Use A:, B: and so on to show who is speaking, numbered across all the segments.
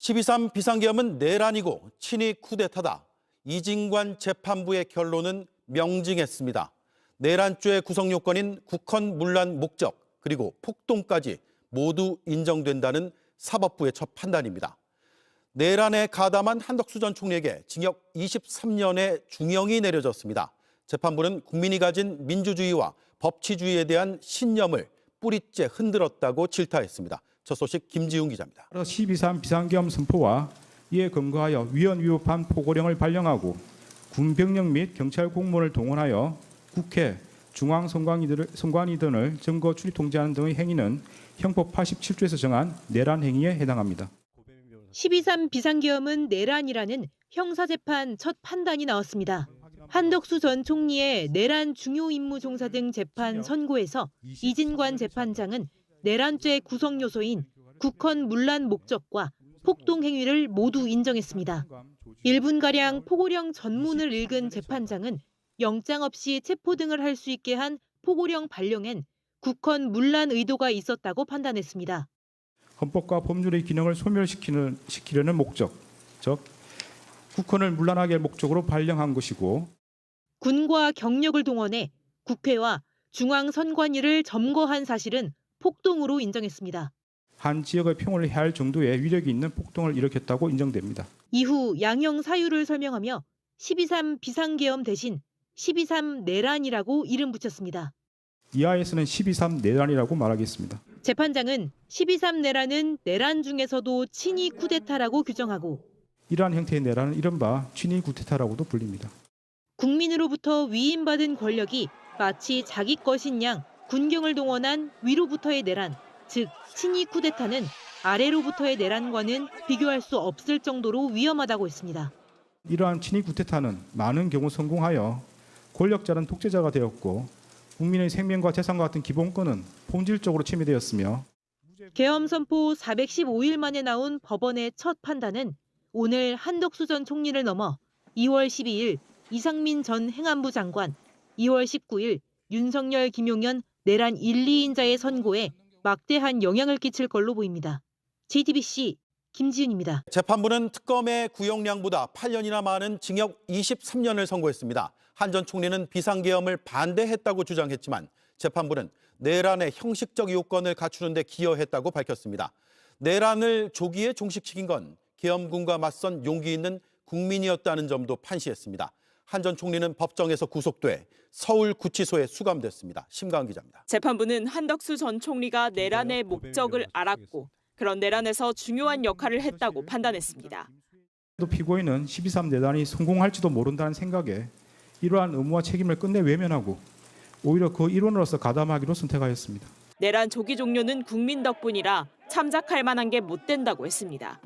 A: 12.3 비상계엄은 내란이고 친위 쿠데타다. 이진관 재판부의 결론은 명징했습니다. 내란죄의 구성 요건인 국헌 문란 목적 그리고 폭동까지 모두 인정된다는 사법부의 첫 판단입니다. 내란에 가담한 한덕수 전 총리에게 징역 23년의 중형이 내려졌습니다. 재판부는 국민이 가진 민주주의와 법치주의에 대한 신념을 뿌리째 흔들었다고 질타했습니다. 첫 소식 김지훈 기자입니다.
B: 12.3 비상계엄 선포와 이에 근거하여 위헌 위법한 포고령을 발령하고 군병력 및 경찰 공무원을 동원하여 국회, 중앙선관위 등을 증거 출입 통제하는 등의 행위는 형법 87조에서 정한 내란 행위에 해당합니다.
C: 12.3 비상계엄은 내란이라는 형사재판 첫 판단이 나왔습니다. 한덕수 전 총리의 내란 중요 임무 종사 등 재판 선고에서 이진관 재판장은 내란죄 구성 요소인 국헌 문란 목적과 폭동 행위를 모두 인정했습니다. 1분가량 포고령 전문을 읽은 재판장은 영장 없이 체포 등을 할 수 있게 한 포고령 발령엔 국헌 문란 의도가 있었다고 판단했습니다.
B: 헌법과 법률의 기능을 소멸시키려는 목적, 즉 국헌을 문란하게 할 목적으로 발령한 것이고
C: 군과 경력을 동원해 국회와 중앙선관위를 점거한 사실은 폭동으로 인정했습니다.
B: 한 지역의 평화를 해할 정도의 위력이 있는 폭동을 일으켰다고 인정됩니다.
C: 이후 양형 사유를 설명하며 12.3 비상계엄 대신 12.3 내란이라고 이름 붙였습니다.
B: 이하에서는 12.3 내란이라고 말하겠습니다.
C: 재판장은 12.3 내란은 내란 중에서도 친위 쿠데타라고 규정하고
B: 이러한 형태의 내란은 이른바 친위 쿠데타라고도 불립니다.
C: 국민으로부터 위임받은 권력이 마치 자기 것인 양 군경을 동원한 위로부터의 내란, 즉 친위 쿠데타는 아래로부터의 내란과는 비교할 수 없을 정도로 위험하다고 했습니다.
B: 이러한 친위 쿠데타는 많은 경우 성공하여 권력자는 독재자가 되었고 국민의 생명과 재산과 같은 기본권은 본질적으로 침해되었으며
C: 계엄 선포 415일 만에 나온 법원의 첫 판단은 오늘 한덕수 전 총리를 넘어 2월 12일 이상민 전 행안부 장관, 2월 19일 윤석열, 김용현 내란 1, 2인자의 선고에 막대한 영향을 끼칠 걸로 보입니다. JTBC 김지윤입니다.
A: 재판부는 특검의 구형량보다 8년이나 많은 징역 23년을 선고했습니다. 한 전 총리는 비상계엄을 반대했다고 주장했지만 재판부는 내란의 형식적 요건을 갖추는 데 기여했다고 밝혔습니다. 내란을 조기에 종식시킨 건 계엄군과 맞선 용기 있는 국민이었다는 점도 판시했습니다. 한 전 총리는 법정에서 구속돼 서울구치소에 수감됐습니다. 심가은 기자입니다.
D: 재판부는 한덕수 전 총리가 내란의 목적을 알았고 그런 내란에서 중요한 역할을 했다고 판단했습니다.
B: 피고인은 12.3 내란이 성공할지도 모른다는 생각에 이러한 의무와 책임을 끝내 외면하고 오히려 그 일원으로서 가담하기로 선택하였습니다.
D: 내란 조기 종료는 국민 덕분이라 참작할 만한 게 못 된다고 했습니다.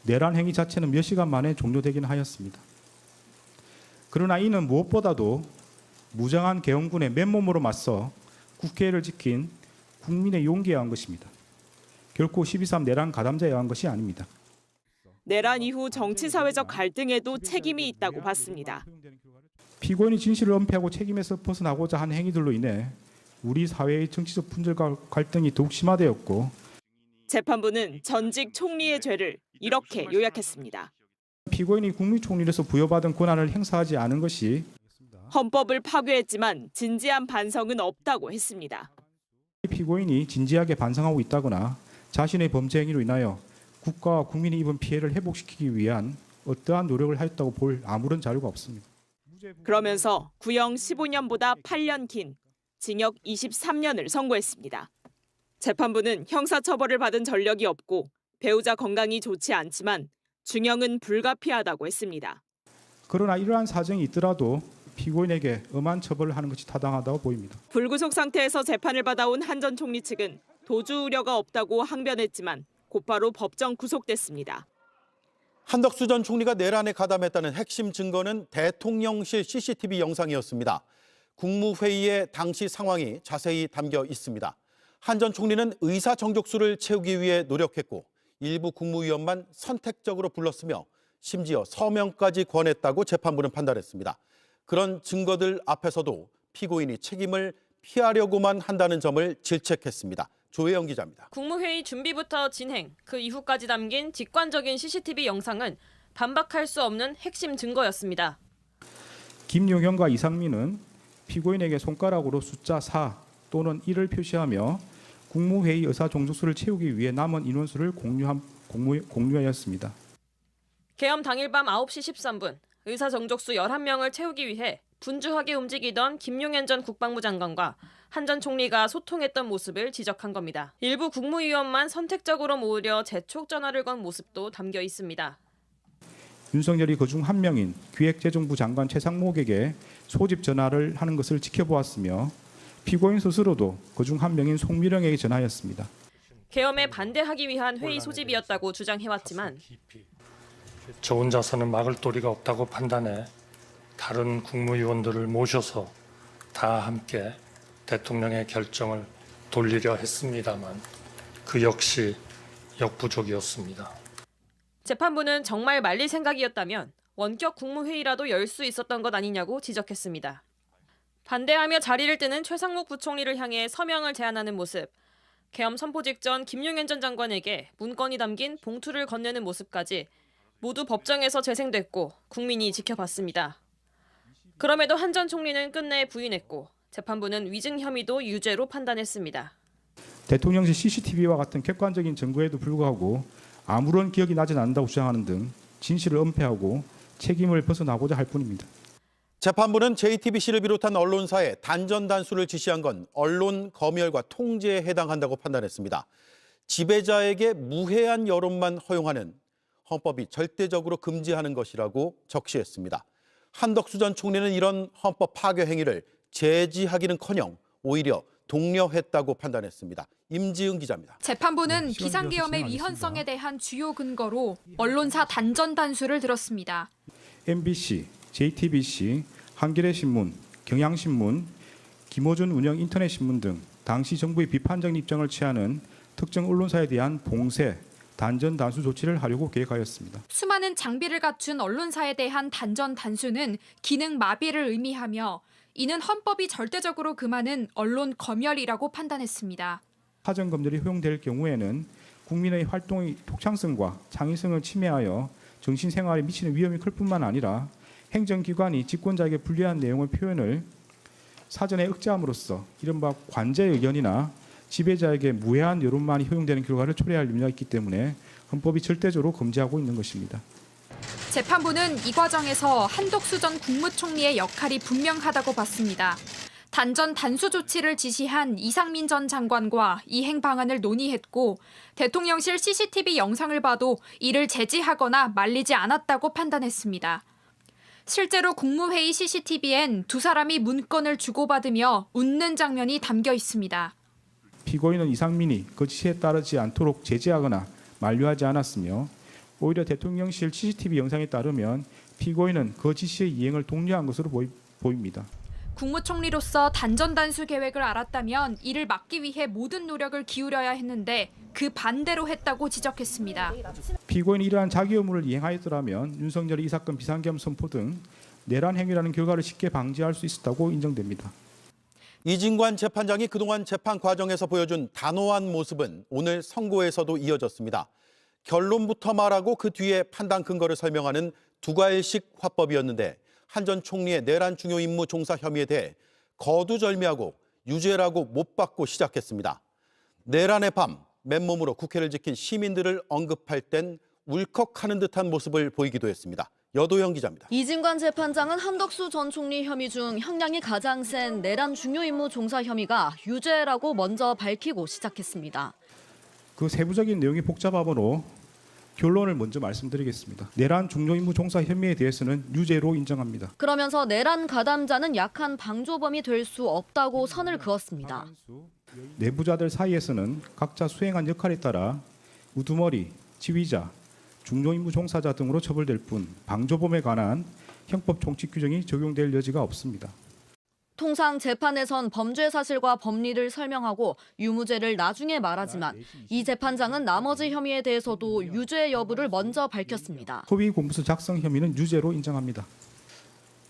B: 내란 행위 자체는 몇 시간 만에 종료되긴 하였습니다. 그러나 이는 무엇보다도 무장한 계엄군의 맨몸으로 맞서 국회를 지킨 국민의 용기에 의한 것입니다. 결코 12.3 내란 가담자에 의한 것이 아닙니다.
D: 내란 이후 정치사회적 갈등에도 책임이 있다고 봤습니다.
B: 피고인이 진실을 은폐하고 책임에서 벗어나고자 한 행위들로 인해 우리 사회의 정치적 분열과 갈등이 더욱 심화되었고
D: 재판부는 전직 총리의 죄를 이렇게 요약했습니다.
B: 피고인이 국무총리로서 부여받은 권한을 행사하지 않은 것이
D: 헌법을 파괴했지만 진지한 반성은 없다고 했습니다.
B: 피고인이 진지하게 반성하고 있다거나 자신의 범죄 행위로 인하여 국가와 국민이 입은 피해를 회복시키기 위한 어떠한 노력을 하였다고 볼 아무런 자료가 없습니다.
D: 그러면서 구형 15년보다 8년 긴 징역 23년을 선고했습니다. 재판부는 형사처벌을 받은 전력이 없고 배우자 건강이 좋지 않지만 중형은 불가피하다고 했습니다.
B: 그러나 이러한 사정이 있더라도 피고인에게 엄한 처벌을 하는 것이 타당하다고 보입니다.
D: 불구속 상태에서 재판을 받아온 한 전 총리 측은 도주 우려가 없다고 항변했지만 곧바로 법정 구속됐습니다.
A: 한덕수 전 총리가 내란에 가담했다는 핵심 증거는 대통령실 CCTV 영상이었습니다. 국무회의의 당시 상황이 자세히 담겨 있습니다. 한 전 총리는 의사 정족수를 채우기 위해 노력했고 일부 국무위원만 선택적으로 불렀으며 심지어 서명까지 권했다고 재판부는 판단했습니다. 그런 증거들 앞에서도 피고인이 책임을 피하려고만 한다는 점을 질책했습니다. 조혜영 기자입니다.
E: 국무회의 준비부터 진행, 그 이후까지 담긴 직관적인 CCTV 영상은 반박할 수 없는 핵심 증거였습니다.
B: 김용현과 이상민은 피고인에게 손가락으로 숫자 4 또는 1을 표시하며 국무회의 의사 종족수를 채우기 위해 남은 인원수를 공유하였습니다.
E: 계엄 당일 밤 9시 13분, 의사 정족수 11명을 채우기 위해 분주하게 움직이던 김용현 전 국방부 장관과 한 전 총리가 소통했던 모습을 지적한 겁니다. 일부 국무위원만 선택적으로 모으려 재촉 전화를 건 모습도 담겨 있습니다.
B: 윤석열이 그중 한 명인 기획재정부 장관 최상목에게 소집 전화를 하는 것을 지켜보았으며 피고인 스스로도 그중 한 명인 송미령에게 전화했습니다.
E: 계엄에 반대하기 위한 회의 소집이었다고 주장해왔지만
F: 저 혼자서는 막을 도리가 없다고 판단해 다른 국무위원들을 모셔서 다 함께 대통령의 결정을 돌리려 했습니다만 그 역시 역부족이었습니다.
E: 재판부는 정말 말릴 생각이었다면 원격 국무회의라도 열 수 있었던 것 아니냐고 지적했습니다. 반대하며 자리를 뜨는 최상목 부총리를 향해 서명을 제안하는 모습, 계엄 선포 직전 김용현 전 장관에게 문건이 담긴 봉투를 건네는 모습까지 모두 법정에서 재생됐고 국민이 지켜봤습니다. 그럼에도 한 전 총리는 끝내 부인했고 재판부는 위증 혐의도 유죄로 판단했습니다.
B: 대통령실 CCTV와 같은 객관적인 증거에도 불구하고 아무런 기억이 나지 않는다고 주장하는 등 진실을 은폐하고 책임을 벗어나고자 할 뿐입니다.
A: 재판부는 JTBC를 비롯한 언론사에 단전단수를 지시한 건 언론 검열과 통제에 해당한다고 판단했습니다. 지배자에게 무해한 여론만 허용하는 헌법이 절대적으로 금지하는 것이라고 적시했습니다. 한덕수 전 총리는 이런 헌법 파괴 행위를 제지하기는커녕 오히려 독려했다고 판단했습니다. 임지은 기자입니다.
G: 재판부는 비상계엄의 위헌성에 대한 주요 근거로 언론사 단전 단수를 들었습니다.
B: MBC, JTBC, 한겨레신문, 경향신문, 김어준 운영 인터넷신문 등 당시 정부의 비판적인 입장을 취하는 특정 언론사에 대한 봉쇄, 단전 단수 조치를 하려고 계획하였습니다.
G: 수많은 장비를 갖춘 언론사에 대한 단전 단수는 기능 마비를 의미하며 이는 헌법이 절대적으로 금하는 언론 검열이라고 판단했습니다.
B: 사전 검열이 허용될 경우에는 국민의 활동의 독창성과 창의성을 침해하여 정신생활에 미치는 위험이 클 뿐만 아니라 행정기관이 집권자에게 불리한 내용의 표현을 사전에 억제함으로써 이른바 관제 의견이나 지배자에게 무해한 여론만이 허용되는 결과를 초래할 염려가 있기 때문에 헌법이 절대적으로 금지하고 있는 것입니다.
G: 재판부는 이 과정에서 한덕수 전 국무총리의 역할이 분명하다고 봤습니다. 단전 단수 조치를 지시한 이상민 전 장관과 이행 방안을 논의했고 대통령실 CCTV 영상을 봐도 이를 제지하거나 말리지 않았다고 판단했습니다. 실제로 국무회의 CCTV엔 두 사람이 문건을 주고받으며 웃는 장면이 담겨 있습니다.
B: 피고인은 이상민이 그 지시에 따르지 않도록 제지하거나 만류하지 않았으며 오히려 대통령실 CCTV 영상에 따르면 피고인은 그 지시의 이행을 독려한 것으로 보입니다.
G: 국무총리로서 단전 단수 계획을 알았다면 이를 막기 위해 모든 노력을 기울여야 했는데 그 반대로 했다고 지적했습니다.
B: 피고인이 이러한 자기 의무를 이행하였더라면 윤석열이 이 사건 비상계엄 선포 등 내란 행위라는 결과를 쉽게 방지할 수 있었다고 인정됩니다.
A: 이진관 재판장이 그동안 재판 과정에서 보여준 단호한 모습은 오늘 선고에서도 이어졌습니다. 결론부터 말하고 그 뒤에 판단 근거를 설명하는 두괄식 화법이었는데 한 전 총리의 내란 중요 임무 종사 혐의에 대해 거두절미하고 유죄라고 못 받고 시작했습니다. 내란의 밤 맨몸으로 국회를 지킨 시민들을 언급할 땐 울컥하는 듯한 모습을 보이기도 했습니다. 여도영 기자입니다.
H: 이진관 재판장은 한덕수 전 총리 혐의 중 형량이 가장 센 내란 중요 임무 종사 혐의가 유죄라고 먼저 밝히고 시작했습니다.
B: 그 세부적인 내용이 복잡하므로 결론을 먼저 말씀드리겠습니다. 내란 중요 임무 종사 혐의에 대해서는 유죄로 인정합니다.
H: 그러면서 내란 가담자는 약한 방조범이 될 수 없다고 선을 그었습니다.
B: 내부자들 사이에서는 각자 수행한 역할에 따라 우두머리, 지휘자, 중요 임무 종사자 등으로 처벌될 뿐 방조범에 관한 형법 총칙 규정이 적용될 여지가 없습니다.
H: 통상 재판에선 범죄 사실과 법리를 설명하고 유무죄를 나중에 말하지만 이 재판장은 나머지 혐의에 대해서도 유죄 여부를 먼저 밝혔습니다.
B: 허위 공문서 작성 혐의는 유죄로 인정합니다.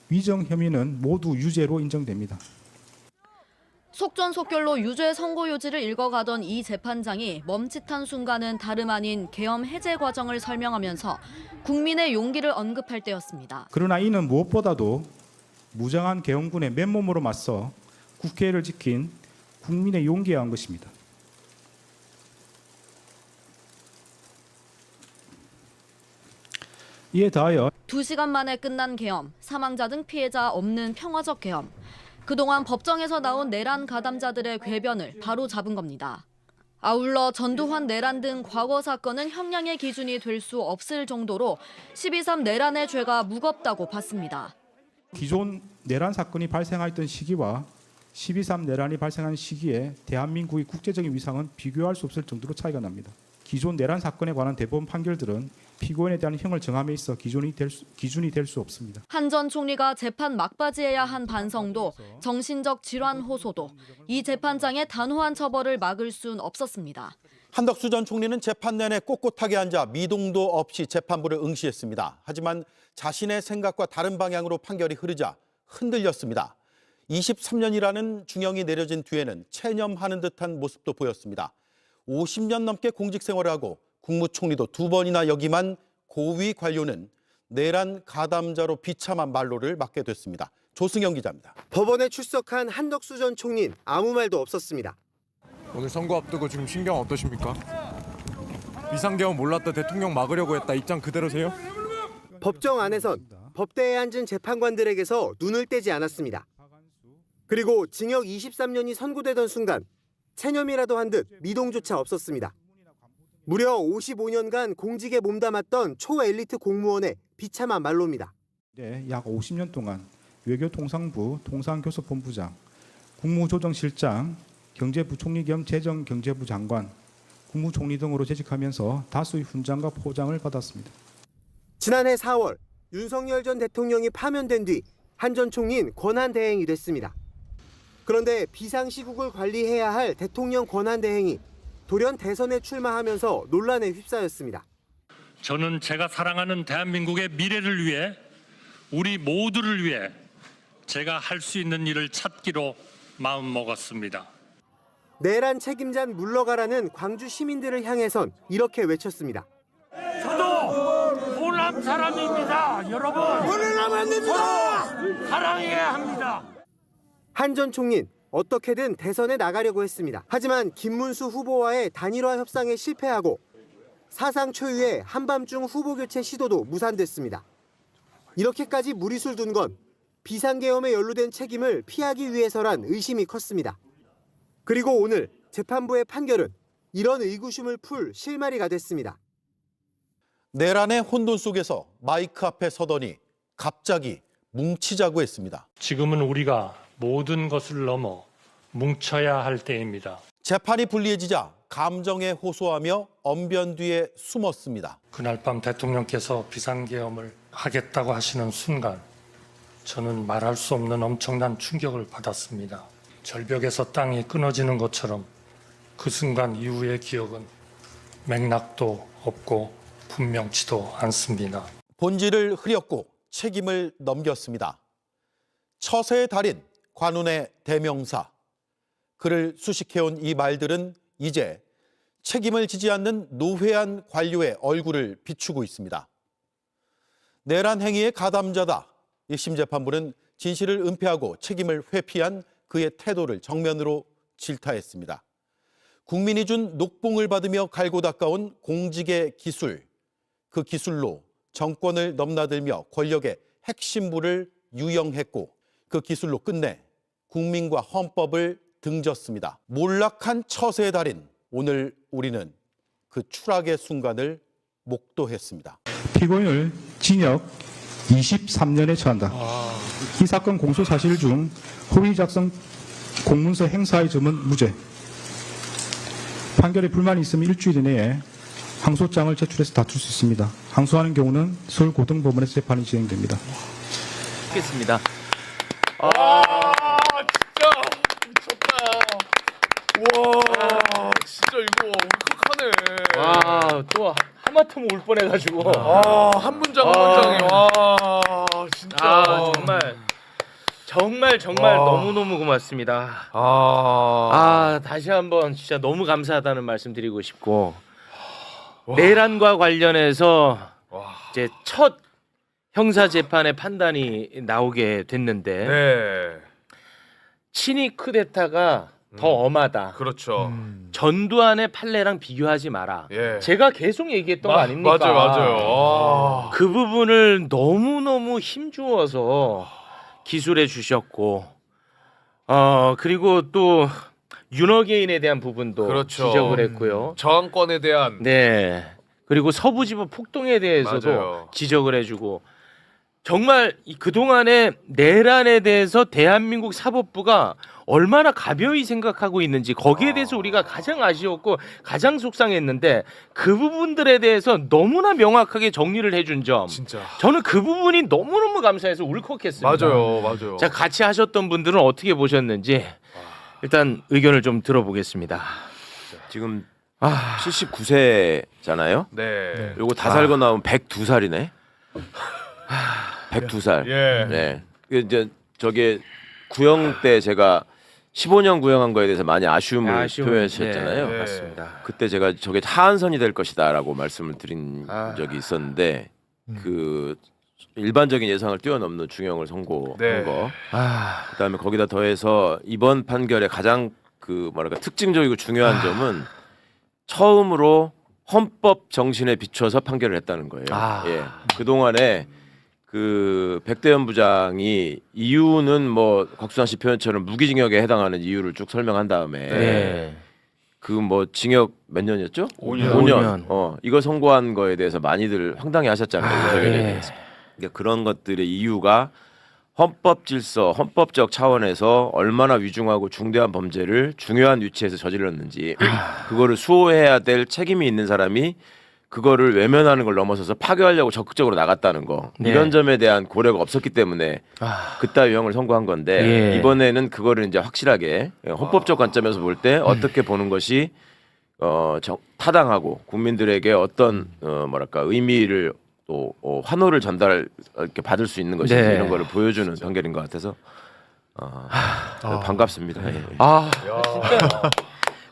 B: 위정 혐의는 모두 유죄로 인정됩니다.
H: 속전속결로 유죄 선고 요지를 읽어가던 이 재판장이 멈칫한 순간은 다름 아닌 계엄 해제 과정을 설명하면서 국민의 용기를 언급할 때였습니다.
B: 그러나 이는 무엇보다도 무장한 계엄군의 맨몸으로 맞서 국회를 지킨 국민의 용기에 한 것입니다. 이에 더하여
H: 2시간 만에 끝난 계엄, 사망자 등 피해자 없는 평화적 계엄. 그동안 법정에서 나온 내란 가담자들의 궤변을 바로 잡은 겁니다. 아울러 전두환 내란 등 과거 사건은 형량의 기준이 될 수 없을 정도로 12.3 내란의 죄가 무겁다고 봤습니다.
B: 기존 내란 사건이 발생하였던 시기와 12.3 내란이 발생한 시기에 대한민국의 국제적인 위상은 비교할 수 없을 정도로 차이가 납니다. 기존 내란 사건에 관한 대법원 판결들은 피고인에 대한 형을 정함에 있어 기준이 될 수 없습니다.
H: 한 전 총리가 재판 막바지에야 한 반성도, 정신적 질환 호소도 이 재판장의 단호한 처벌을 막을 순 없었습니다.
A: 한덕수 전 총리는 재판 내내 꼿꼿하게 앉아 미동도 없이 재판부를 응시했습니다. 하지만 자신의 생각과 다른 방향으로 판결이 흐르자 흔들렸습니다. 23년이라는 중형이 내려진 뒤에는 체념하는 듯한 모습도 보였습니다. 50년 넘게 공직 생활을 하고 국무총리도 2번이나 역임한 고위 관료는 내란 가담자로 비참한 말로를 맞게 됐습니다. 조승영 기자입니다.
I: 법원에 출석한 한덕수 전 총리는 아무 말도 없었습니다.
J: 오늘 선거 앞두고 지금 심경 어떠십니까? 비상계엄 몰랐다 대통령 막으려고 했다 입장 그대로세요?
I: 법정 안에선 법대에 앉은 재판관들에게서 눈을 떼지 않았습니다. 그리고 징역 23년이 선고되던 순간 체념이라도 한 듯 미동조차 없었습니다. 무려 55년간 공직에 몸담았던 초엘리트 공무원의 비참한 말로입니다.
B: 약 50년 동안 외교통상부 통상교섭본부장, 국무조정실장, 경제부총리 겸 재정경제부 장관, 국무총리 등으로 재직하면서 다수의 훈장과 포장을 받았습니다.
I: 지난해 4월 윤석열 전 대통령이 파면된 뒤 한 전 총리는 권한대행이 됐습니다. 그런데 비상시국을 관리해야 할 대통령 권한대행이 돌연 대선에 출마하면서 논란에 휩싸였습니다.
F: 저는 제가 사랑하는 대한민국의 미래를 위해 우리 모두를 위해 제가 할 수 있는 일을 찾기로 마음먹었습니다.
I: 내란 책임자는 물러가라는 광주 시민들을 향해선 이렇게 외쳤습니다.
K: 저도 호남 사람입니다. 여러분. 호남 안 됩니다. 사랑해야 합니다.
I: 한 전 총리는 어떻게든 대선에 나가려고 했습니다. 하지만 김문수 후보와의 단일화 협상에 실패하고 사상 초유의 한밤중 후보 교체 시도도 무산됐습니다. 이렇게까지 무리수를 둔 건 비상계엄에 연루된 책임을 피하기 위해서란 의심이 컸습니다. 그리고 오늘 재판부의 판결은 이런 의구심을 풀 실마리가 됐습니다.
A: 내란의 혼돈 속에서 마이크 앞에 서더니 갑자기 뭉치자고 했습니다.
F: 지금은 우리가 모든 것을 넘어 뭉쳐야 할 때입니다.
A: 재판이 불리해지자 감정에 호소하며 언변 뒤에 숨었습니다.
F: 그날 밤 대통령께서 비상계엄을 하겠다고 하시는 순간 저는 말할 수 없는 엄청난 충격을 받았습니다. 절벽에서 땅이 끊어지는 것처럼 그 순간 이후의 기억은 맥락도 없고 분명치도 않습니다.
A: 본질을 흐렸고 책임을 넘겼습니다. 처세의 달인, 관운의 대명사. 그를 수식해온 이 말들은 이제 책임을 지지 않는 노회한 관료의 얼굴을 비추고 있습니다. 내란 행위의 가담자다. 1심 재판부는 진실을 은폐하고 책임을 회피한 그의 태도를 정면으로 질타했습니다. 국민이 준 녹봉을 받으며 갈고 닦아온 공직의 기술, 그 기술로 정권을 넘나들며 권력의 핵심부를 유영했고 그 기술로 끝내 국민과 헌법을 등졌습니다. 몰락한 처세의 달인, 오늘 우리는 그 추락의 순간을 목도했습니다.
B: 피고인을 징역 23년에 처한다. 이 사건 공소 사실 중 허위 작성 공문서 행사의 점은 무죄. 판결에 불만이 있으면 일주일 이내에 항소장을 제출해서 다툴 수 있습니다. 항소하는 경우는 서울고등법원에서 재판이 진행됩니다.
L: 하겠습니다.
K: 진짜 미쳤다. 와, 진짜 이거 울컥하네.
L: 와, 또 하마터면 울 뻔해가지고.
K: 한 문장 한 문장이 와, 진짜.
L: 정말 정말 너무너무 고맙습니다. 다시 한번 진짜 너무 감사하다는 말씀 드리고 싶고 내란과 관련해서 이제 첫 형사 재판의 판단이 나오게 됐는데
K: 네.
L: 친위 쿠데타가 더 엄하다.
K: 그렇죠.
L: 전두환의 판례랑 비교하지 마라.
K: 예.
L: 제가 계속 얘기했던 거 아닙니까?
K: 맞아요.
L: 그 부분을 너무너무 힘주어서 기술해 주셨고 그리고 또 윤어게인에 대한 부분도
K: 그렇죠.
L: 지적을 했고요.
K: 저항권에 대한
L: 네. 그리고 서부지법 폭동에 대해서도
K: 맞아요.
L: 지적을 해주고 정말 그동안의 내란에 대해서 대한민국 사법부가 얼마나 가벼이 생각하고 있는지 거기에 대해서 우리가 가장 아쉬웠고 가장 속상했는데 그 부분들에 대해서 너무나 명확하게 정리를 해준 점
K: 진짜
L: 저는 그 부분이 너무너무 감사해서 울컥했습니다.
K: 맞아요.
L: 자, 같이 하셨던 분들은 어떻게 보셨는지 일단 의견을 좀 들어보겠습니다.
M: 지금 79세잖아요.
K: 네.
M: 요거 다 살고 나면 102살이네. 102살.
K: 예.
M: 네. 이제 저게 구형 때 제가 15년 구형한 거에 대해서 많이 아쉬움을 표현하셨잖아요.
L: 네, 맞습니다.
M: 그때 제가 저게 하한선이 될 것이다라고 말씀을 드린 적이 있었는데 그 일반적인 예상을 뛰어넘는 중형을 선고한
K: 네.
M: 거. 그다음에 거기다 더해서 이번 판결의 가장 그 뭐랄까 특징적이고 중요한 점은 처음으로 헌법 정신에 비춰서 판결을 했다는 거예요. 예. 그 동안에 그 백대현 부장이 이유는 뭐 곽수산 씨 표현처럼 무기징역에 해당하는 이유를 쭉 설명한 다음에 그 뭐 징역 몇 년이었죠? 5년. 이걸 선고한 거에 대해서 많이들 황당해 하셨잖아요. 그러니까 그런 것들의 이유가 헌법 질서, 헌법적 차원에서 얼마나 위중하고 중대한 범죄를 중요한 위치에서 저질렀는지 그거를 수호해야 될 책임이 있는 사람이 그거를 외면하는 걸 넘어서서 파괴하려고 적극적으로 나갔다는 거 이런 점에 대한 고려가 없었기 때문에 그따위 형을 선고한 건데 이번에는 그거를 이제 확실하게 헌법적 관점에서 볼 때 어떻게 보는 것이 타당하고 국민들에게 어떤 뭐랄까 의미를 또 환호를 전달 이렇게 받을 수 있는 것인지 이런 거를 보여주는 판결인 것 같아서 반갑습니다.
L: 진짜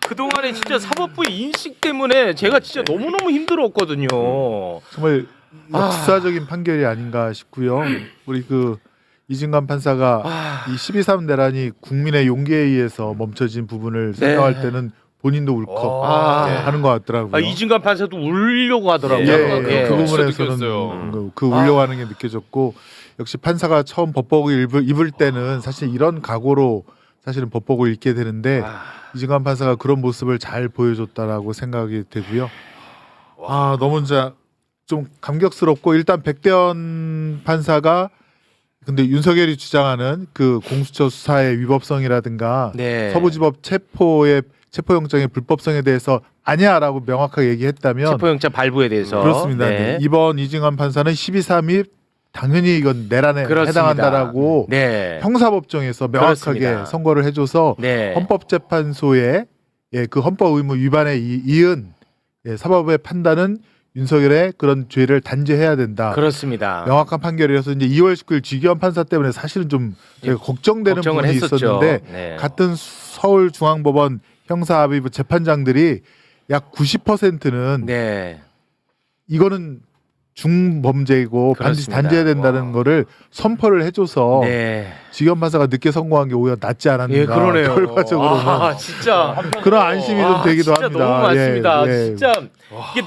L: 그동안에 진짜 사법부의 인식 때문에 제가 진짜 너무너무 힘들었거든요.
N: 정말 역사적인 판결이 아닌가 싶고요. 우리 그 이진관 판사가 이 12.3 내란이 국민의 용기에 의해서 멈춰진 부분을 생각할 때는 본인도 울컥 하는 것 같더라고요.
L: 이진관 판사도 울려고 하더라고요.
N: 그 부분에서는 그 울려고 하는 게 느껴졌고 역시 판사가 처음 법복을 입을 때는 사실 이런 각오로 사실은 법복을 입게 되는데 이진관 판사가 그런 모습을 잘 보여줬다라고 생각이 되고요. 너무 진짜 좀 감격스럽고 일단 백대현 판사가 근데 윤석열이 주장하는 그 공수처 수사의 위법성이라든가 서부지법 체포영장의 불법성에 대해서 아니야라고 명확하게 얘기했다면
L: 체포영장 발부에 대해서
N: 그렇습니다. 이번 이진관 판사는 12.3이 당연히 이건 내란에 해당한다라고 형사법정에서 명확하게 선고를 해줘서 헌법재판소의 그 헌법 의무 위반에 이은 사법부의 판단은 윤석열의 그런 죄를 단죄해야 된다.
L: 그렇습니다.
N: 명확한 판결이어서 이제 2월 19일 지기현 판사 때문에 사실은 좀 걱정되는 부분이 있었는데 같은 서울중앙법원 형사합의부 재판장들이 약 90%는 이거는 중범죄이고 반드시 단죄해야 된다는 거를 선포를 해줘서 지기현 판사가 늦게 선고한 게 오히려 낫지 않았는가.
L: 그러네요.
N: 결과적으로는
L: 진짜
N: 그런 안심이 좀 되기도
L: 진짜
N: 합니다.
L: 너무 많습니다. 진짜 이게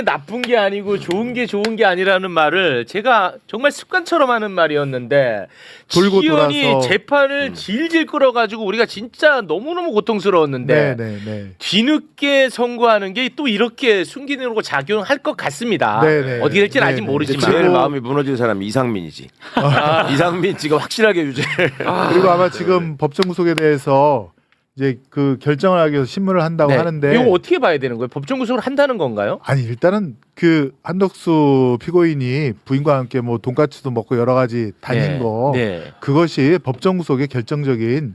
L: 나쁜 게 아니고 좋은 게 아니라는 말을 제가 정말 습관처럼 하는 말이었는데
N: 돌고
L: 지기현이
N: 돌아서
L: 재판을 질질 끌어가지고 우리가 진짜 너무너무 고통스러웠는데 뒤늦게 선고하는 게 또 이렇게 순기능으로 작용할 것 같습니다. 어디 될지는 아직 모르지만
M: 제일 마음이 무너지는 사람이 이상민이지. 이상민 지금 확실하게 유죄를.
N: 그리고 아마 지금 법정 구속에 대해서 이제 그 결정을 하기 위해서 신문을 한다고 하는데
L: 이거 어떻게 봐야 되는 거예요? 법정 구속을 한다는 건가요?
N: 아니 일단은 그 한덕수 피고인이 부인과 함께 뭐 돈가스도 먹고 여러 가지 다닌 거 그것이 법정 구속의 결정적인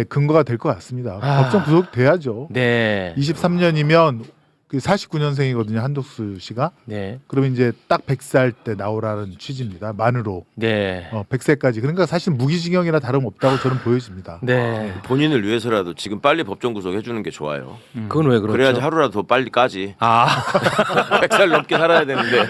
N: 근거가 될 것 같습니다. 법정 구속 돼야죠. 23년이면 그 49년생이거든요, 한덕수 씨가.
L: 네.
N: 그러면 이제 딱 100살 때 나오라는 취지입니다. 만으로.
L: 네.
N: 100세까지. 그러니까 사실 무기징역이나 다름없다고 저는 보여집니다.
L: 네.
M: 본인을 위해서라도 지금 빨리 법정 구속해 주는 게 좋아요.
L: 그건 왜 그렇죠?
M: 그래야지 하루라도 더 빨리 까지. 100살 넘게 살아야 되는데.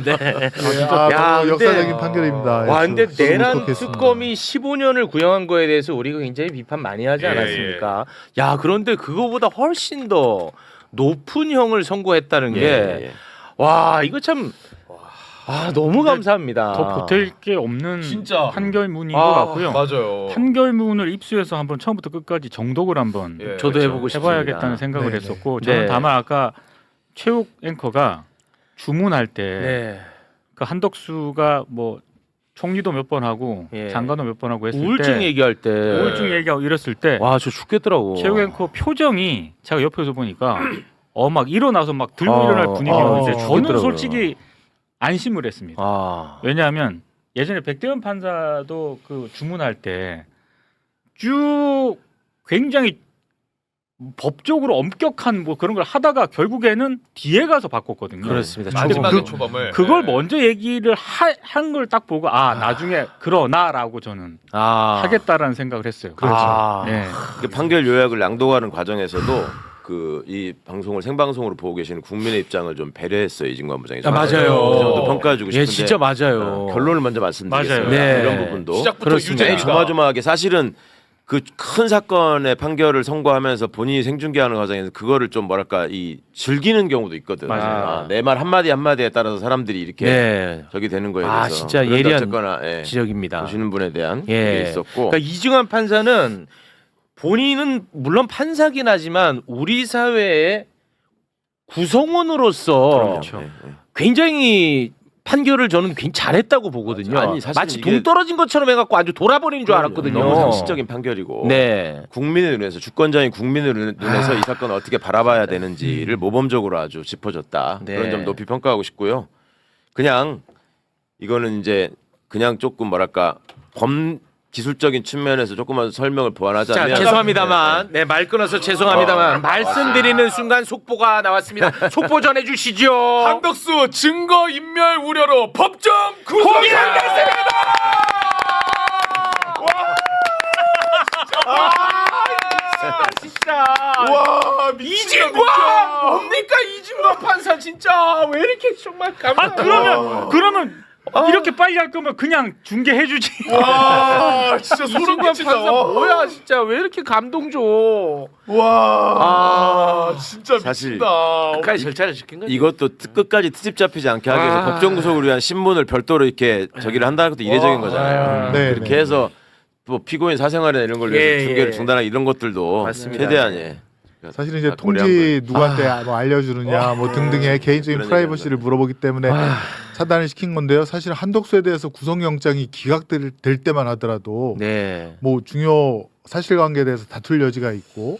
L: 네.
N: 너무 역사적인 판결입니다.
L: 와, 근데
N: 저도
L: 내란
N: 울컥했습니다.
L: 특검이 15년을 구형한 거에 대해서 우리가 굉장히 비판 많이 하지 않았습니까? 야, 그런데 그거보다 훨씬 더 높은 형을 선고했다는 게 와, 이거 참 너무 감사합니다.
B: 더 보탤 게 없는
L: 진짜.
B: 판결문인 것 같고요.
K: 맞아요.
B: 판결문을 입수해서 한번 처음부터 끝까지 정독을 한번
L: 저도 해보고 싶습니다.
B: 해봐야겠다는 생각을
N: 네네.
B: 했었고 저는
L: 네.
B: 다만 아까 최욱 앵커가 주문할 때
L: 네.
B: 그 한덕수가 뭐 총리도 몇 번 하고
L: 예.
B: 장관도 몇 번 하고 했을
L: 우울증
B: 때
L: 얘기할 때
B: 우울증 얘기하고 이랬을 때
L: 와, 저 죽겠더라고.
B: 최욱 앵커 표정이 제가 옆에서 보니까 막 일어나서 막 들고 일어날 분위기였는데 저는
L: 죽겠더라고요.
B: 솔직히 안심을 했습니다. 왜냐하면 예전에 백대현 판사도 그 주문할 때 쭉 굉장히 법적으로 엄격한 뭐 그런 걸 하다가 결국에는 뒤에 가서 바꿨거든요.
L: 그렇습니다.
K: 마지막에 초범을.
B: 그걸 먼저 얘기를 한 걸 딱 보고 나중에 그러나라고 저는 하겠다라는 생각을 했어요.
M: 그렇죠.
B: 네.
M: 그 판결 요약을 낭독하는 과정에서도 그 이 방송을 생방송으로 보고 계시는 국민의 입장을 좀 배려했어요, 이진관 부장이.
L: 맞아요.
M: 그 정도 평가해주고 싶은데.
L: 진짜 맞아요.
M: 결론을 먼저 말씀드리겠습니다.
B: 맞아요.
L: 네.
M: 이런 부분도
K: 시작부터 유죄입니다.
M: 조마조마하게 사실은 그 큰 사건의 판결을 선고하면서 본인이 생중계하는 과정에서 그거를 좀 뭐랄까 이 즐기는 경우도 있거든.
B: 맞아요.
M: 내 말 한마디 한마디에 따라서 사람들이 이렇게 저기 되는 거에 대해서.
L: 진짜
M: 그런데
L: 예리한
M: 어쨌거나,
L: 지적입니다.
M: 보시는 분에 대한 게 있었고.
L: 그러니까 이승환 판사는 본인은 물론 판사긴 하지만 우리 사회의 구성원으로서 굉장히 판결을 저는 굉장히 잘했다고 보거든요.
M: 아니, 사실은
L: 마치
M: 이게
L: 동떨어진 것처럼 해갖고 아주 돌아버린 줄 알았거든요.
M: 너무 상식적인 판결이고 국민의 눈에서 주권자인 국민의 눈에서 이 사건을 어떻게 바라봐야 되는지를 모범적으로 아주 짚어줬다. 그런 점 높이 평가하고 싶고요. 그냥 이거는 이제 그냥 조금 뭐랄까 기술적인 측면에서 조금만 설명을 보완하자면
L: 자, 죄송합니다만 말 끊어서 죄송합니다만 말씀드리는 순간 속보가 나왔습니다. 속보 전해주시죠.
K: 한덕수 증거 인멸 우려로 법정 구속이 됐습니다.
L: 진짜.
K: 와,
L: 이진관 뭡니까 이진관 판사 진짜 왜 이렇게 정말 감사해요.
B: 그러면 이렇게 빨리 할 거면 그냥 중계해주지.
K: 와, 진짜 소름
L: 이진관
K: 끼친다.
L: 판사 뭐야 진짜 왜 이렇게 감동 줘.
K: 와, 진짜
M: 사실
K: 미친다.
L: 끝까지 절차를 지킨 거지.
M: 이것도 끝까지 트집 잡히지 않게 하기 위해서 법정 구속을 위한 신문을 별도로 이렇게 저기를 한다는 것도 이례적인 거잖아요.
N: 네,
M: 그렇게 해서 뭐 피고인 사생활이나 이런 걸 위해서 중계를 중단하기 이런 것들도
L: 맞습니다.
M: 최대한
N: 사실은 이제
M: 다
N: 통지 누구한테 뭐 알려주느냐 뭐 등등의 개인적인
M: 그런
N: 프라이버시를 물어보기 때문에 차단을 시킨 건데요. 사실 한덕수에 대해서 구속영장이 기각될 때만 하더라도 뭐 중요 사실관계에 대해서 다툴 여지가 있고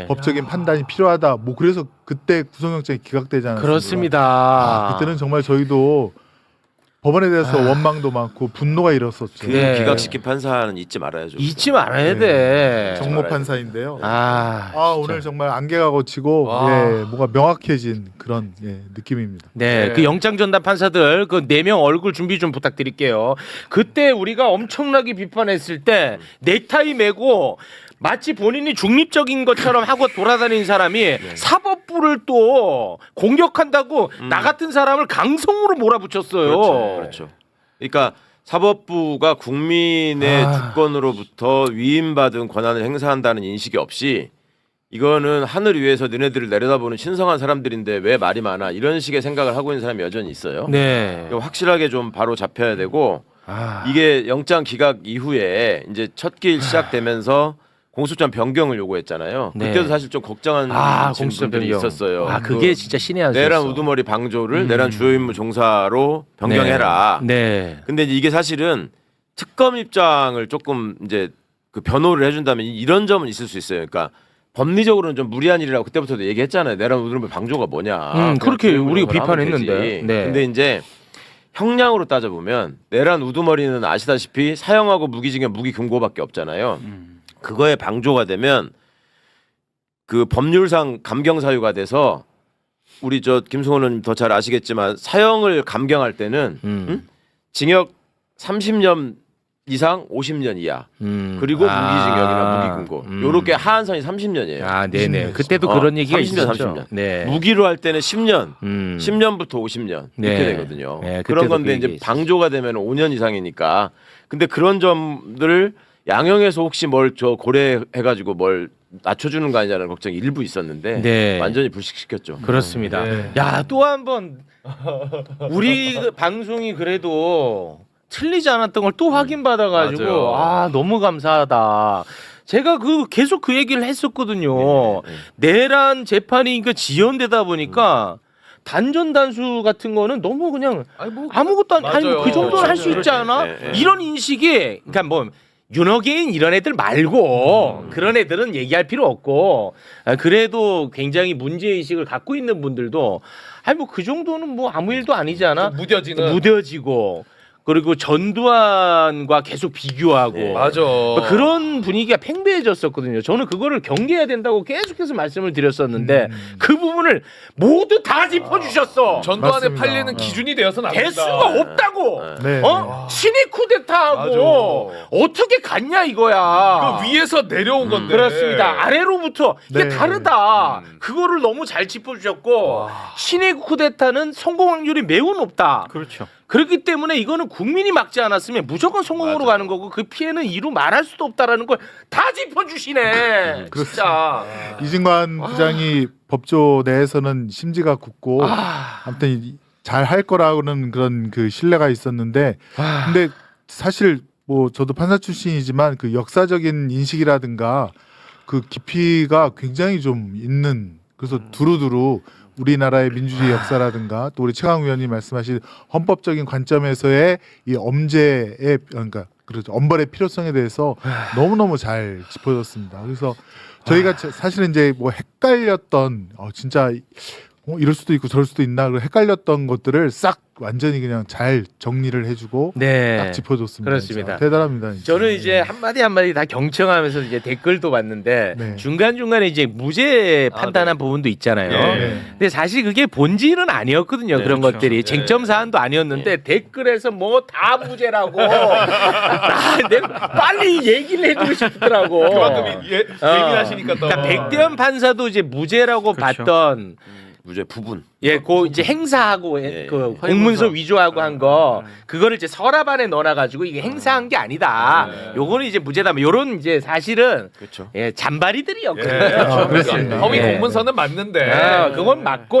N: 법적인 판단이 필요하다. 뭐 그래서 그때 구속영장이 기각되지 않았습니까?
L: 그렇습니다.
N: 그때는 정말 저희도 법원에 대해서 원망도 많고 분노가 일었었죠.
M: 기각시킨 판사는 잊지 말아야죠.
L: 잊지 말아야 돼.
N: 정모 판사인데요. 오늘 정말 안개가 걷히고 뭔가 명확해진 그런 느낌입니다.
L: 그 영장 전담 판사들 그 4명 얼굴 준비 좀 부탁드릴게요. 그때 우리가 엄청나게 비판했을 때 넥타이 메고 마치 본인이 중립적인 것처럼 하고 돌아다니는 사람이 사법부를 또 공격한다고 나 같은 사람을 강성으로 몰아붙였어요.
M: 그렇죠. 그러니까 사법부가 국민의 주권으로부터 위임받은 권한을 행사한다는 인식이 없이 이거는 하늘 위에서 너네들을 내려다보는 신성한 사람들인데 왜 말이 많아 이런 식의 생각을 하고 있는 사람이 여전히 있어요. 이거 확실하게 좀 바로 잡혀야 되고 이게 영장 기각 이후에 이제 첫 길 시작되면서 공소장 변경을 요구했잖아요. 그때도 사실 좀 걱정한 분들이 있었어요.
L: 그게 진짜 신의 한 수였어.
M: 내란 우두머리 방조를 내란 주요 임무 종사로 변경해라. 근데 이게 사실은 특검 입장을 조금 이제 그 변호를 해준다면 이런 점은 있을 수 있어요. 그러니까 법리적으로는 좀 무리한 일이라고 그때부터도 얘기했잖아요. 내란 우두머리 방조가 뭐냐.
L: 그렇게 우리가 비판했는데.
M: 근데 이제 형량으로 따져보면 내란 우두머리는 아시다시피 사형하고 무기징역 무기금고밖에 없잖아요. 그거에 방조가 되면 그 법률상 감경 사유가 돼서 우리 저 김승호 의원님 더 잘 아시겠지만 사형을 감경할 때는 징역 30년 이상 50년 이하 그리고 무기징역이나 무기금고 요렇게 하한선이 30년이에요.
L: 아, 네네. 그때도 그런 얘기가
M: 30년,
L: 있었죠.
M: 30년.
L: 네.
M: 무기로 할 때는 10년, 10년부터 50년
L: 네.
M: 이렇게 되거든요.
L: 네,
M: 그런
L: 그때도
M: 건데
L: 그
M: 이제
L: 얘기
M: 방조가 되면 5년 이상이니까. 근데 그런 점들을 양형에서 혹시 뭘 저 고려해가지고 뭘 낮춰주는 거 아니냐는 걱정이 일부 있었는데
L: 네.
M: 완전히 불식시켰죠.
L: 그렇습니다. 야, 또 한 번 우리 그 방송이 그래도 틀리지 않았던 걸 또 확인받아가지고
K: 맞아요.
L: 아 너무 감사하다. 제가 계속 그 얘기를 했었거든요. 내란 재판이 그 지연되다 보니까 단전 단수 같은 거는 너무 그냥 아무것도 아니 그 정도는 할 수 있지 않아? 이런 인식이 그러니까 뭐 윤호개인 이런 애들 말고 그런 애들은 얘기할 필요 없고 그래도 굉장히 문제의식을 갖고 있는 분들도 아니 뭐 그 정도는 뭐 아무 일도 아니지 않아? 무뎌지고 그리고 전두환과 계속 비교하고
K: 맞아.
L: 그런 분위기가 팽배해졌었거든요. 저는 그거를 경계해야 된다고 계속해서 말씀을 드렸었는데 그 부분을 모두 다 짚어주셨어.
K: 전두환에 팔리는 기준이 되어서는 안 된다.
L: 대수가 없다고.
N: 네.
L: 신이 쿠데타하고 어떻게 갔냐 이거야.
K: 그 위에서 내려온 건데.
L: 그렇습니다. 아래로부터 이게
N: 네.
L: 다르다. 그거를 너무 잘 짚어주셨고 신의 쿠데타는 성공 확률이 매우 높다.
M: 그렇죠.
L: 그렇기 때문에 이거는 국민이 막지 않았으면 무조건 성공으로 가는 거고 그 피해는 이루 말할 수도 없다라는 걸 다 짚어주시네. 진짜.
N: 이진관 부장이 법조 내에서는 심지가 굳고 아무튼 잘 할 거라고는 그런 그 신뢰가 있었는데 근데 사실 뭐 저도 판사 출신이지만 그 역사적인 인식이라든가 그 깊이가 굉장히 좀 있는 그래서 두루두루 우리나라의 민주주의 역사라든가 또 우리 최강 위원님 말씀하신 헌법적인 관점에서의 이 엄제의 그러니까 그렇죠. 엄벌의 필요성에 대해서 너무너무 잘 짚어줬습니다. 그래서 저희가 사실은 이제 뭐 헷갈렸던 진짜 이럴 수도 있고 저럴 수도 있나 그리고 헷갈렸던 것들을 싹 완전히 그냥 잘 정리를 해주고 딱 짚어줬습니다.
L: 그렇습니다.
N: 진짜. 대단합니다. 진짜.
L: 저는 이제 한마디 한마디 다 경청하면서 이제 댓글도 봤는데
N: 네.
L: 중간 중간에 이제 무죄 판단한 부분도 있잖아요.
N: 네.
L: 근데 사실 그게 본질은 아니었거든요. 그런
M: 그렇죠.
L: 것들이 쟁점 사안도 아니었는데 댓글에서 뭐 다 무죄라고 내가 빨리 얘기를 해주고 싶더라고.
K: 그만큼 예민하시니까 또.
L: 그러니까 백대현 판사도 이제 무죄라고 봤던.
M: 무죄 부분.
L: 그 이제 행사하고 그 공문서 위조하고 한 거 그거를 이제 서랍 안에 넣어놔가지고 이게 행사한 게 아니다. 요거는 이제 무죄다. 요런 이제 사실은
M: 그렇죠.
L: 잔바리들이었거든요.
N: 그렇습니다.
K: 허위 공문서는 맞는데.
L: 그건 맞고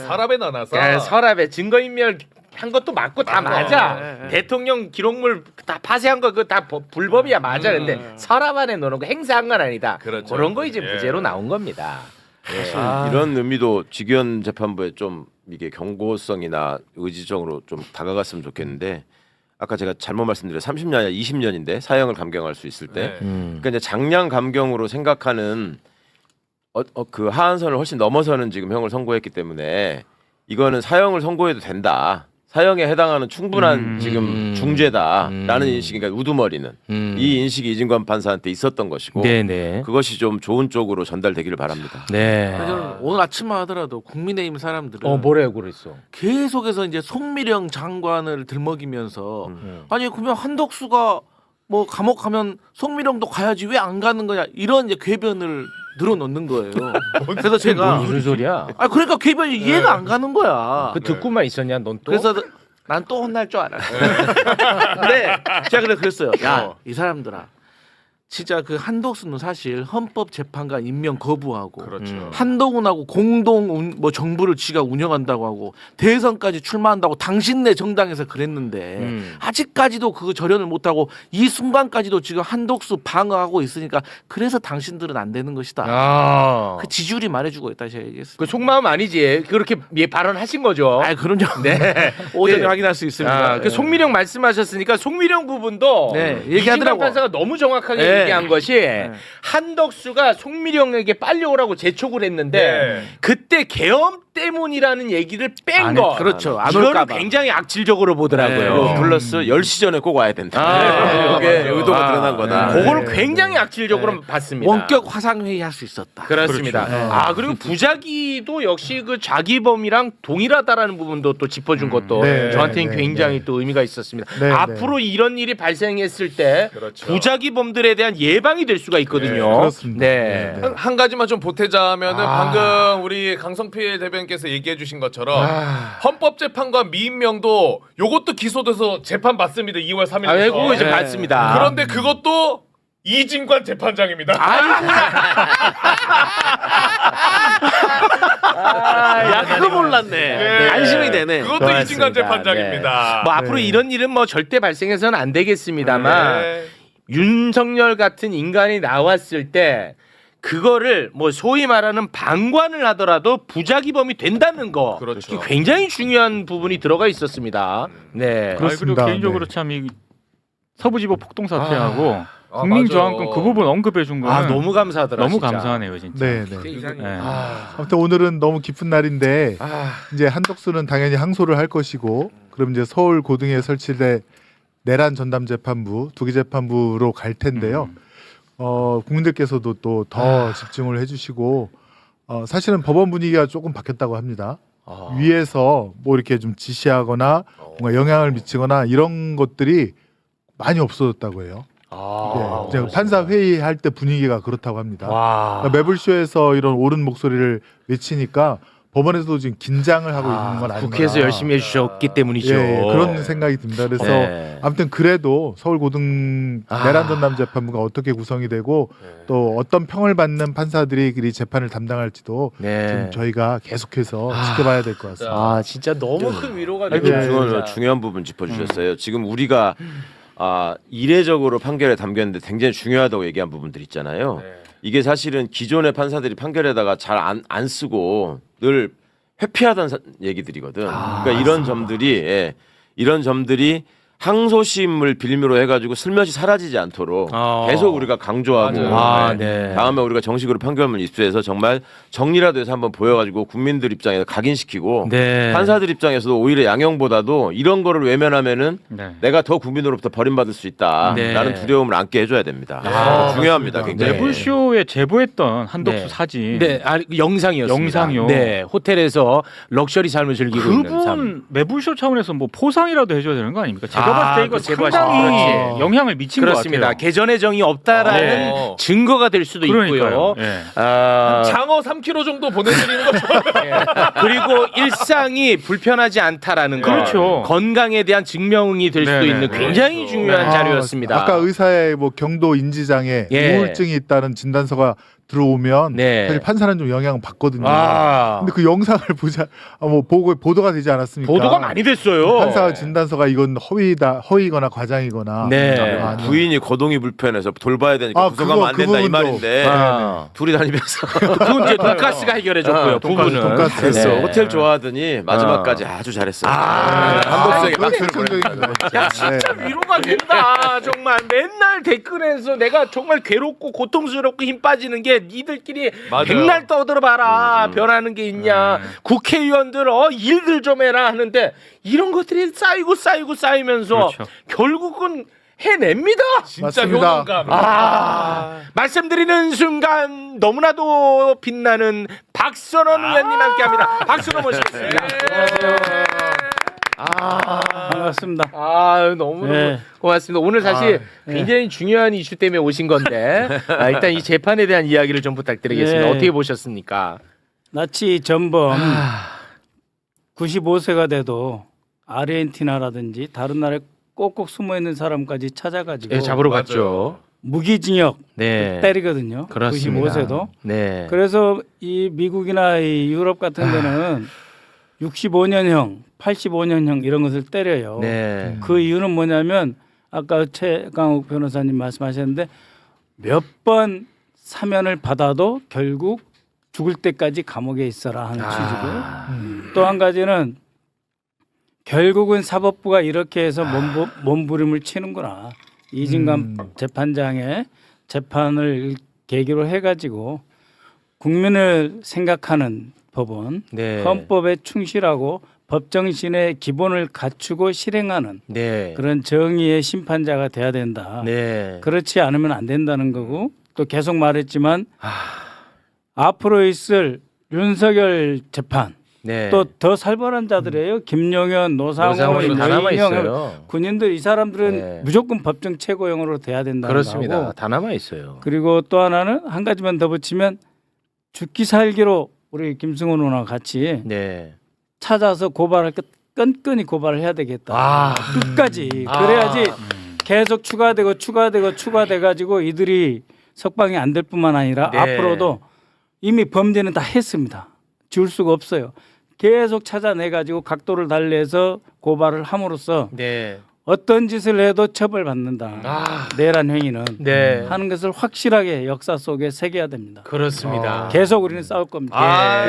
K: 서랍에 넣어놔서.
L: 서랍에 증거인멸 한 것도 맞고 다 맞아. 대통령 기록물 다 파쇄한 거 그거 다 불법이야 맞아. 근데 서랍 안에 넣어놓은 거 행사한 건 아니다.
K: 그렇죠.
L: 그런 거 이제 무죄로 나온 겁니다.
M: 사실 이런 의미도 직위원 재판부에 좀 이게 경고성이나 의지적으로 좀 다가갔으면 좋겠는데 아까 제가 잘못 말씀드려 30년 아니라 20년인데 사형을 감경할 수 있을 때 그러니까 이제 장량 감경으로 생각하는 그 하한선을 훨씬 넘어서는 지금 형을 선고했기 때문에 이거는 사형을 선고해도 된다. 사형에 해당하는 충분한 지금 중죄다라는 인식이 그러니까 우두머리는 이 인식이 이진관 판사한테 있었던 것이고 그것이 좀 좋은 쪽으로 전달되기를 바랍니다.
L: 네.
O: 저는 오늘 아침만 하더라도 국민의힘 사람들은
L: 뭐래요 그랬어?
O: 계속해서 이제 송미령 장관을 들먹이면서 아니 그러면 한덕수가 뭐 감옥 가면 송미령도 가야지 왜 안 가는 거냐 이런 이제 궤변을 늘어놓는 거예요. 그래서 제가
L: 무슨 소리야?
O: 그러니까 궤변이 이해가 안 가는 거야.
L: 그 듣고만 있었냐 넌 또?
O: 그래서 난 또 혼날 줄 알았어. 근데 제가 그랬어요. 야, 이 사람들아. 진짜 그 한덕수는 사실 헌법재판관 임명 거부하고 한동훈하고 공동 뭐 정부를 지가 운영한다고 하고 대선까지 출마한다고 당신네 정당에서 그랬는데 아직까지도 그거 절연을 못하고 이 순간까지도 지금 한덕수 방어하고 있으니까 그래서 당신들은 안 되는 것이다. 그 지지율이 말해주고 있다 제가 얘기했어요.
L: 그 속마음 아니지 그렇게 발언하신 거죠.
O: 그럼요.
L: 네.
O: 오전에 확인할 수 있습니다.
L: 그 송미령 말씀하셨으니까 송미령 부분도 이진관 판사가 너무 정확하게 얘기한 것이 한덕수가 송미령에게 빨리 오라고 재촉을 했는데 그때 계엄 때문이라는 얘기를 뺀
O: 아니,
L: 거.
O: 그렇죠. 안
L: 이거를
O: 올까봐.
L: 굉장히 악질적으로 보더라고요.
M: 플러스 10시 전에 꼭 와야 된다. 이게 의도가 드러난 거다.
L: 그거를 굉장히 악질적으로 봤습니다.
O: 원격 화상 회의 할 수 있었다.
L: 그렇습니다.
O: 그렇죠.
L: 그리고 부작위도 역시 그 자기범이랑 동일하다라는 부분도 또 짚어준 것도 저한테는 굉장히 또 의미가 있었습니다. 앞으로 이런 일이 발생했을 때 부작위범들에 대한 예방이 될 수가 있거든요.
N: 그렇습니다.
K: 한 가지만 좀 보태자면은 방금 우리 강성필 대변인께서 얘기해 주신 것처럼 헌법재판관 미임명도 요것도 기소돼서 재판 받습니다. 2월 3일부터.
L: 그거 이제 받습니다.
K: 그런데 그것도 이진관 재판장입니다.
O: 야, 그거 몰랐네. 안심이 되네.
K: 그것도 이진관 재판장입니다.
L: 뭐 앞으로 이런 일은 뭐 절대 발생해서는 안 되겠습니다만 윤석열 같은 인간이 나왔을 때 그거를 뭐 소위 말하는 방관을 하더라도 부작위범이 된다는 거.
K: 그렇죠.
L: 굉장히 중요한 부분이 들어가 있었습니다. 네.
B: 그리고 개인적으로 참 이 서부지법 폭동 사태하고 국민저항권 그 부분 언급해 준 거는
L: 너무 감사하더라.
B: 너무
L: 진짜.
B: 감사하네요, 진짜.
N: 네.
B: 네.
N: 아무튼 오늘은 너무 기쁜 날인데 이제 한덕수는 당연히 항소를 할 것이고 그럼 이제 서울 고등에 설치될 내란 전담 재판부 두기 재판부로 갈 텐데요. 국민들께서도 또 더 집중을 해주시고 사실은 법원 분위기가 조금 바뀌었다고 합니다. 위에서 뭐 이렇게 좀 지시하거나 뭔가 영향을 미치거나 이런 것들이 많이 없어졌다고 해요. 이제 판사 회의할 때 분위기가 그렇다고 합니다. 그러니까 매불쇼에서 이런 옳은 목소리를 외치니까 법원에서도 지금 긴장을 하고 있는 건 아닌가.
L: 국회에서 열심히 해주셨기 때문이죠.
N: 그런 생각이 듭니다. 그래서 아무튼 그래도 서울고등 내란전담재판부가 어떻게 구성이 되고 또 어떤 평을 받는 판사들이 이 재판을 담당할지도 지금 저희가 계속해서 지켜봐야 될 것 같습니다.
L: 진짜 너무 큰 위로가
M: 중요한 부분 짚어주셨어요. 지금 우리가 이례적으로 판결에 담겼는데 굉장히 중요하다고 얘기한 부분들 있잖아요. 이게 사실은 기존의 판사들이 판결에다가 잘 안 쓰고 늘 회피하던 얘기들이거든. 그러니까 이런 점들이 항소심을 빌미로 해가지고 슬며시 사라지지 않도록 계속 우리가 강조하고 다음에 우리가 정식으로 판결문 입수해서 정말 정리라도 해서 한번 보여가지고 국민들 입장에서 각인시키고 판사들 입장에서도 오히려 양형보다도 이런 거를 외면하면은 내가 더 국민으로부터 버림받을 수 있다라는 두려움을 안게 해줘야 됩니다. 중요합니다. 굉장히.
B: 매불쇼에 제보했던 한덕수 사진.
L: 영상이었습니다. 네, 호텔에서 럭셔리 삶을 즐기고 있는 삶.
B: 그분 매불쇼 차원에서 뭐 보상이라도 해줘야 되는 거 아닙니까? 제가 봤을 때 이거 상당히 영향을 미친 것 같아요.
L: 개전의 정이 없다라는 증거가 될 수도 있고요.
K: 장어 3kg 정도 보내드리는 거죠.
L: 그리고 일상이 불편하지 않다라는 거. 건강에 대한 증명이 될 수도 있는 굉장히 중요한 자료였습니다.
N: 아까 의사의 뭐 경도 인지장애, 우울증이 있다는 진단서가 들어오면 사실 판사는 좀 영향을 받거든요. 근데 그 영상을 뭐 보도가 되지 않았습니까?
L: 보도가 많이 됐어요.
N: 판사 진단서가 이건 허위거나 과장이거나.
M: 부인이 거동이 불편해서 돌봐야 되니까 구속하면 안 된다 이 말인데 둘이 다니면서
L: 그건 이제 돈가스가 해결해줬고요. 부부는
M: 잘했어. 호텔 좋아하더니 마지막까지 아주 잘했어요. 한덕수에게 박수를 보내드립니다.
L: 야 진짜 위로가 된다. 정말 맨날 댓글에서 내가 정말 괴롭고 고통스럽고 힘 빠지는 게 니들끼리 백날 떠들어봐라. 변하는 게 있냐. 국회의원들 일들 좀 해라 하는데 이런 것들이 쌓이면서 결국은 해냅니다.
K: 진짜 효능감.
L: 말씀드리는 순간 너무나도 빛나는 박선원 의원님 함께합니다. 박수로 모시겠습니다.
P: 반갑습니다.
L: 너무 고맙습니다. 오늘 사실 굉장히 중요한 이슈 때문에 오신 건데 일단 이 재판에 대한 이야기를 좀 부탁드리겠습니다. 어떻게 보셨습니까?
P: 나치 전범 95세가 돼도 아르헨티나라든지 다른 나라에 꼭꼭 숨어 있는 사람까지 찾아가지고
L: 잡으러 갔죠.
P: 무기징역 때리거든요.
L: 그렇습니다.
P: 95세도. 그래서 이 미국이나 이 유럽 같은 데는 65년형, 85년형 이런 것을 때려요. 그 이유는 뭐냐면 아까 최강욱 변호사님 말씀하셨는데 몇 번 사면을 받아도 결국 죽을 때까지 감옥에 있어라 하는 취지고요. 또 한 가지는 결국은 사법부가 이렇게 해서 몸부림을 치는구나. 이진관 재판장의 재판을 계기로 해가지고 국민을 생각하는 법원,
L: 네.
P: 헌법에 충실하고 법 정신의 기본을 갖추고 실행하는
L: 네.
P: 그런 정의의 심판자가 돼야 된다.
L: 네.
P: 그렇지 않으면 안 된다는 거고 또 계속 말했지만 앞으로 있을 윤석열 재판
L: 네.
P: 또 더 살벌한 자들이에요. 김용현, 노상훈,
L: 다 남아
P: 여인영
L: 있어요.
P: 군인들 이 사람들은
L: 네.
P: 무조건 법정 최고형으로 돼야 된다는
L: 그렇습니다.
P: 거고
L: 다 남아 있어요.
P: 그리고 또 하나는 한 가지만 더 붙이면 죽기 살기로 우리 김승훈 의원과 같이
L: 네.
P: 찾아서 고발할 것 끈끈이 고발을 해야 되겠다. 끝까지 그래야지 계속 추가돼 가지고 이들이 석방이 안 될 뿐만 아니라
L: 네.
P: 앞으로도 이미 범죄는 다 했습니다. 지울 수가 없어요. 계속 찾아내 가지고 각도를 달리해서 고발을 함으로써
L: 네.
P: 어떤 짓을 해도 처벌받는다. 내란 행위는
L: 네.
P: 하는 것을 확실하게 역사 속에 새겨야 됩니다.
L: 그렇습니다.
P: 계속 우리는 싸울 겁니다.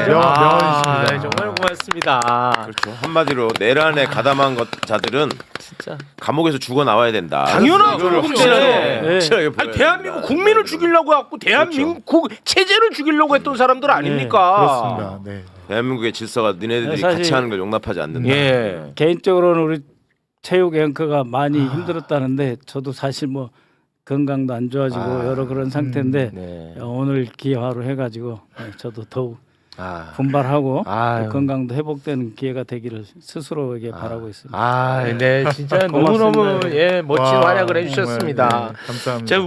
L: 명언이십니다. 정말 고맙습니다.
M: 그렇죠. 한마디로 내란에 가담한 자들은
L: 진짜
M: 감옥에서 죽어 나와야 된다.
L: 당연하죠.
M: 이거를 확실하게 보여야
L: 대한민국 국민을 죽이려고 하고 대한민국 체제를 죽이려고 했던 사람들 아닙니까?
N: 그렇습니다. 네.
M: 대한민국의 질서가 니네들이
P: 사실-
M: 같이 하는 걸 용납하지 않는다.
L: 예.
P: 개인적으로는 우리 체육 앵커가 많이 힘들었다는데 저도 사실 뭐 건강도 안 좋아지고 여러 그런 상태인데
L: 네.
P: 오늘 기회로 해가지고 저도 더욱 분발하고 또 건강도 회복되는 기회가 되기를 스스로에게 바라고 있습니다.
L: 네, 진짜
P: 고맙습니다.
L: 너무너무 멋진
N: 와,
L: 활약을 해주셨습니다.
N: 정말, 네, 감사합니다.
L: 제가